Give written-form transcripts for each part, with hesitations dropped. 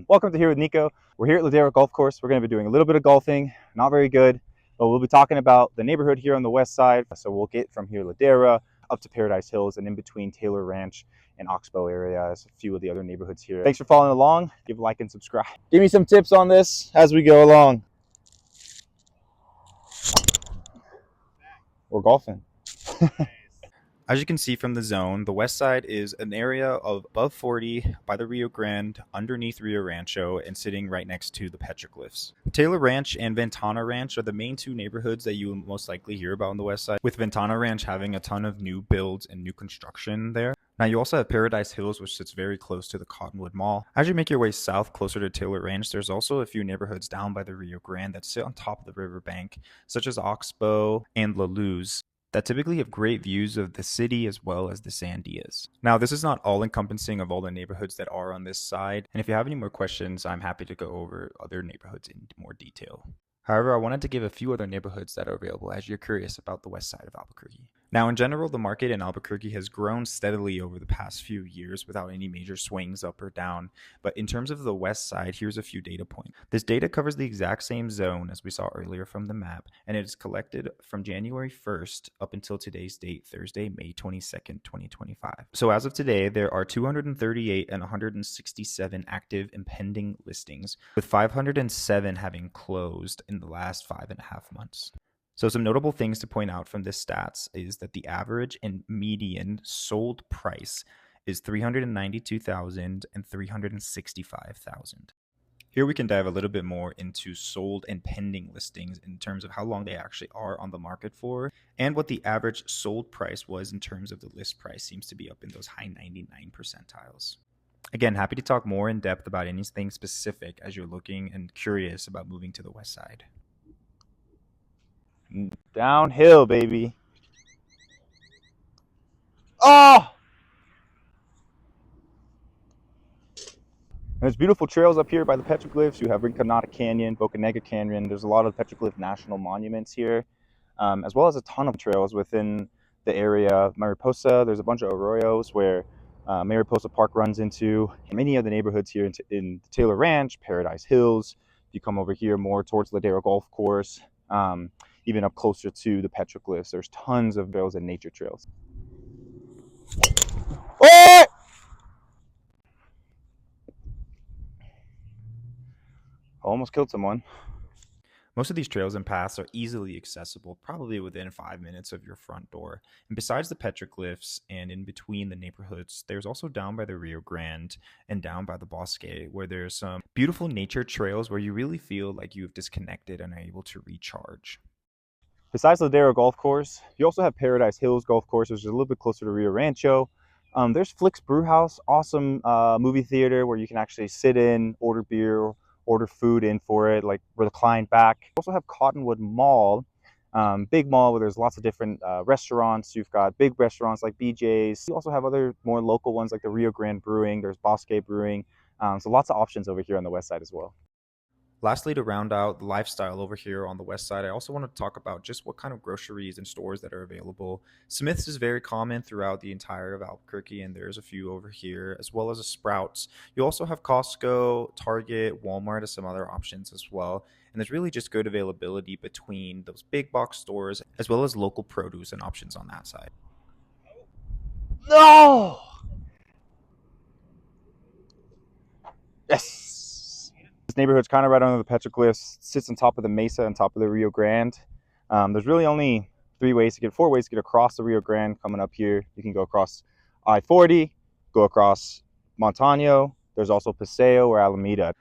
Welcome to Here with Niko. We're here at Ladera Golf Course. We're going to be doing a little bit of golfing, not very good, but we'll be talking about the neighborhood here on the west side. So we'll get from here Ladera up to Paradise Hills and in between Taylor Ranch and Oxbow areas, a few of the other neighborhoods here. Thanks for following along. Give a like and subscribe. Give me some tips on this as we go along. We're golfing. As you can see from the zone, the west side is an area of above 40 by the Rio Grande, underneath Rio Rancho, and sitting right next to the Petroglyphs. Taylor Ranch and Ventana Ranch are the main two neighborhoods that you will most likely hear about on the west side, with Ventana Ranch having a ton of new builds and new construction there. Now you also have Paradise Hills, which sits very close to the Cottonwood Mall. As you make your way south closer to Taylor Ranch, there's also a few neighborhoods down by the Rio Grande that sit on top of the riverbank, such as Oxbow and La Luz, that typically have great views of the city as well as the Sandias. Now, this is not all-encompassing of all the neighborhoods that are on this side, and if you have any more questions, I'm happy to go over other neighborhoods in more detail. However, I wanted to give a few other neighborhoods that are available as you're curious about the west side of Albuquerque. Now, in general, the market in Albuquerque has grown steadily over the past few years without any major swings up or down. But in terms of the west side, here's a few data points. This data covers the exact same zone as we saw earlier from the map, and it is collected from January 1st up until today's date, Thursday, May 22nd, 2025. So as of today, there are 238 and 167 active and pending listings, with 507 having closed in the last 5.5 months. So some notable things to point out from this stats is that the average and median sold price is $392,000 and $365,000. Here we can dive a little bit more into sold and pending listings in terms of how long they actually are on the market for, and what the average sold price was in terms of the list price seems to be up in those high 99 percentiles. Again, happy to talk more in depth about anything specific as you're looking and curious about moving to the west side. Downhill, baby. Oh! There's beautiful trails up here by the petroglyphs. You have Rinconada Canyon, Bocanegra Canyon. There's a lot of Petroglyph National Monuments here, as well as a ton of trails within the area of Mariposa. There's a bunch of arroyos where Mariposa Park runs into. Many of the neighborhoods here in Taylor Ranch, Paradise Hills. If you come over here more towards Ladera Golf Course, even up closer to the petroglyphs, there's tons of trails and nature trails. Oh! Almost killed someone. Most of these trails and paths are easily accessible, probably within 5 minutes of your front door. And besides the petroglyphs and in between the neighborhoods, there's also down by the Rio Grande and down by the Bosque, where there's some beautiful nature trails where you really feel like you've disconnected and are able to recharge. Besides Ladera Golf Course, you also have Paradise Hills Golf Course, which is a little bit closer to Rio Rancho. There's Flix Brewhouse, awesome movie theater where you can actually sit in, order beer, order food in for it, like recline back. You also have Cottonwood Mall, big mall where there's lots of different restaurants. You've got big restaurants like BJ's. You also have other more local ones like the Rio Grande Brewing. There's Bosque Brewing. So lots of options over here on the west side as well. Lastly, to round out the lifestyle over here on the west side, I also want to talk about just what kind of groceries and stores that are available. Smith's is very common throughout the entire of Albuquerque, and there's a few over here, as well as a Sprouts. You also have Costco, Target, Walmart, and some other options as well. And there's really just good availability between those big box stores, as well as local produce and options on that side. No! Yes! This neighborhood's kind of right under the petroglyphs, sits on top of the mesa, on top of the Rio Grande. There's really only four ways to get across the Rio Grande coming up here. You can go across I-40, go across Montano. There's also Paseo or Alameda.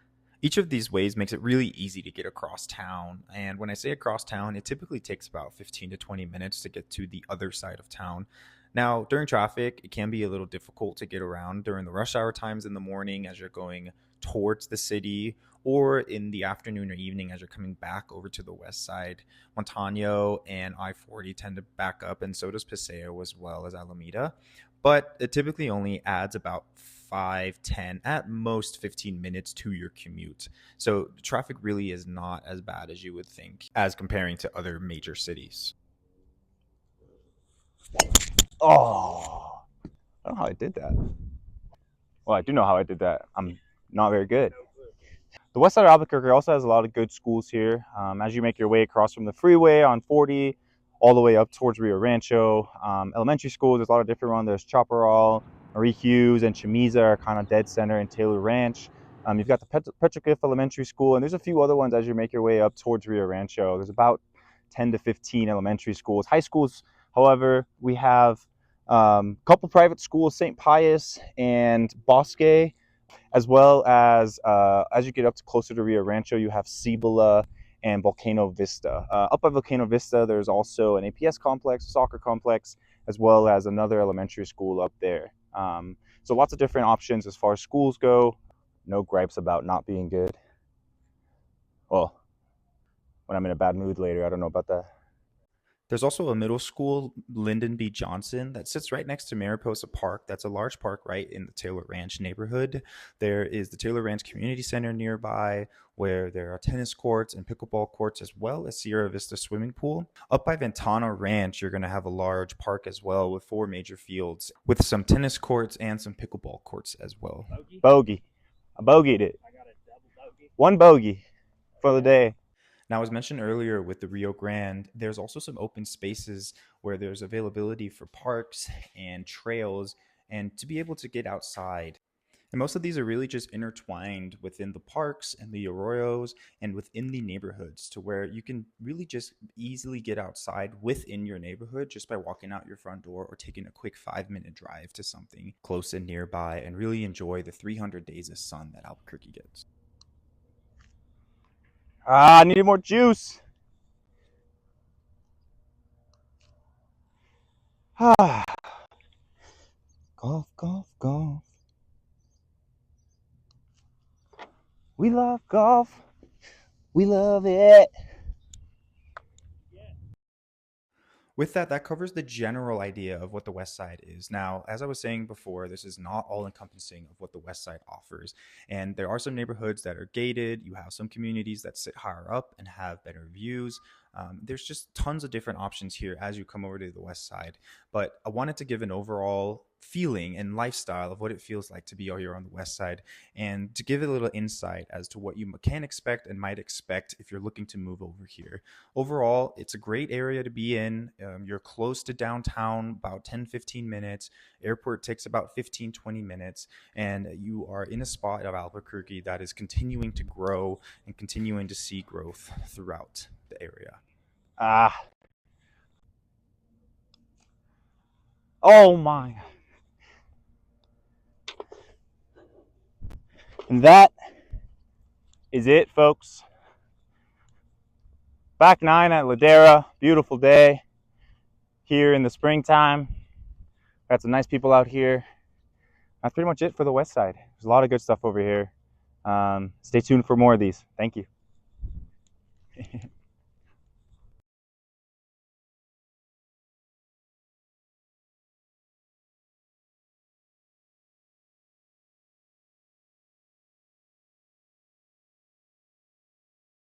Each of these ways makes it really easy to get across town. And when I say across town, it typically takes about 15 to 20 minutes to get to the other side of town. Now, during traffic, it can be a little difficult to get around during the rush hour times in the morning as you're going towards the city, or in the afternoon or evening as you're coming back over to the west side. Montano and I-40 tend to back up, and so does Paseo as well as Alameda. But it typically only adds about 5, 10, at most 15 minutes to your commute. So traffic really is not as bad as you would think as comparing to other major cities. Oh, I don't know how I did that. Well, I do know how I did that. I'm not very good. The west side of Albuquerque also has a lot of good schools here. As you make your way across from the freeway on 40, all the way up towards Rio Rancho. Elementary schools, there's a lot of different ones. There's Chaparral, Marie Hughes, and Chamiza are kind of dead center in Taylor Ranch. You've got the Petroglyph Elementary School, and there's a few other ones as you make your way up towards Rio Rancho. There's about 10 to 15 elementary schools. High schools, however, we have a couple private schools, St. Pius and Bosque, as well as you get up to closer to Rio Rancho, you have Cibola and Volcano Vista. Up by Volcano Vista, there's also an APS complex, a soccer complex, as well as another elementary school up there. So lots of different options as far as schools go. No gripes about not being good. Well, when I'm in a bad mood later, I don't know about that. There's also a middle school, Lyndon B. Johnson, that sits right next to Mariposa Park. That's a large park right in the Taylor Ranch neighborhood. There is the Taylor Ranch Community Center nearby, where there are tennis courts and pickleball courts, as well as Sierra Vista Swimming Pool. Up by Ventana Ranch, you're going to have a large park as well with 4 major fields, with some tennis courts and some pickleball courts as well. Bogey. I bogeyed it. One bogey for the day. Now, as mentioned earlier with the Rio Grande, there's also some open spaces where there's availability for parks and trails and to be able to get outside. And most of these are really just intertwined within the parks and the arroyos and within the neighborhoods, to where you can really just easily get outside within your neighborhood just by walking out your front door or taking a quick 5-minute drive to something close and nearby, and really enjoy the 300 days of sun that Albuquerque gets. I needed more juice. Golf, golf, golf. We love golf. We love it. With that, that covers the general idea of what the West Side is. Now, as I was saying before, this is not all encompassing of what the West Side offers. And there are some neighborhoods that are gated. You have some communities that sit higher up and have better views. There's just tons of different options here as you come over to the West Side. But I wanted to give an overall feeling and lifestyle of what it feels like to be out here on the West Side, and to give it a little insight as to what you can expect and might expect if you're looking to move over here. Overall, it's a great area to be in. You're close to downtown, about 10-15 minutes. Airport takes about 15-20 minutes, and you are in a spot of Albuquerque that is continuing to grow and continuing to see growth throughout the area. Oh my. And that is it, folks. Back 9 at Ladera. Beautiful day here in the springtime. Got some nice people out here. That's pretty much it for the West Side. There's a lot of good stuff over here. Stay tuned for more of these. Thank you.